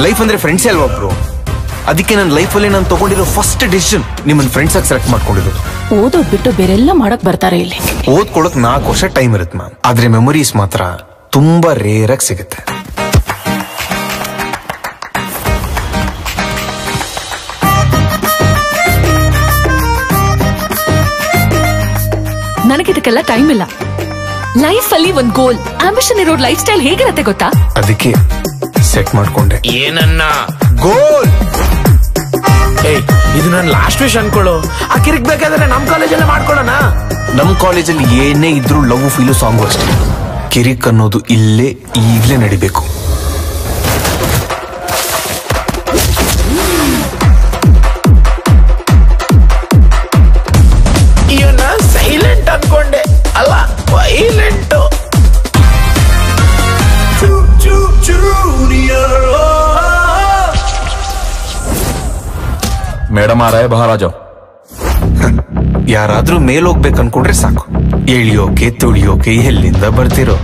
Life ಅಂದ್ರೆ friends ಅಲ್ವಾ bro? ಅದಕ್ಕೆ ನನ್ನ ಲೈಫಲ್ಲಿ ನಾನು ತಗೊಂಡಿರೋ ಫಸ್ಟ್ ಡಿಸಿಷನ್ ನಿಮ್ಮನ್ನ ಫ್ರೆಂಡ್ಸ್ ಆಗಿ ಸೆಲೆಕ್ಟ್ ಮಾಡ್ಕೊಂಡಿರೋದು. ಓದೋದ್ ಬಿಟ್ಟು ಬೇರೆಲ್ಲ ಮಾಡಕ್ ಬರ್ತಾರೆ ಇಲ್ಲಿ. ಓದ್ಕೊಳಕ್ 4 ವರ್ಷ ಟೈಮ್ ಇರುತ್ತೆ ಮ್ಯಾಮ್, ಆದ್ರೆ ಮೆಮೊರೀಸ್ ಮಾತ್ರ ತುಂಬಾ ರೇರ್ ಆಗಿ ಸಿಗುತ್ತೆ. ನನಗಿದಕ್ಕೆಲ್ಲ ಟೈಮ್ ಇಲ್ಲ. ಲೈಫ್ ಅಲ್ಲಿ ಒಂದ್ ಗೋಲ್, ಆಂಬಿಷನ್ ಇರೋ ಲೈಫ್ ಸ್ಟೈಲ್ ಹೇಗಿರತ್ತೆ ಗೊತ್ತಾ? ಅದಕ್ಕೆ ಸೆಟ್ ಮಾಡ್ಕೊಂಡೆ. ಏನನ್ನ ಗೋಲ್? ಇದು ನನ್ನ ಲಾಸ್ಟ್ ವಿಶ್ ಅನ್ಕೊಳ್ಳು. ಆ ಕಿರಿಕ್ ಬೇಕಾದ್ರೆ ನಮ್ ಕಾಲೇಜಲ್ಲೇ ಮಾಡ್ಕೊಳ್ಳೋಣ. ನಮ್ ಕಾಲೇಜಲ್ಲಿ ಏನೇ ಇದ್ರು ಲವ್ ಫೀಲು ಸಾಂಗು ಅಷ್ಟೇ. ಕಿರಿಕ್ ಅನ್ನೋದು ಇಲ್ಲೇ ಈಗ್ಲೇ ನಡಿಬೇಕು. ಸೈಲೆಂಟ್ ಅನ್ಕೊಂಡೆ, ಅಲ್ಲ ವೈಲೆಂಟ್. ಮೇಡಮ್ ಆ ರೇ ಮಹಾರಾಜ. ಯಾರಾದ್ರೂ ಮೇಲ್ ಹೋಗ್ಬೇಕು ಅನ್ಕೊಂಡ್ರೆ ಸಾಕು, ಎಳಿಯೋಕೆ ತುಳಿಯೋಕೆ ಎಲ್ಲಿಂದ ಬರ್ತಿರೋ.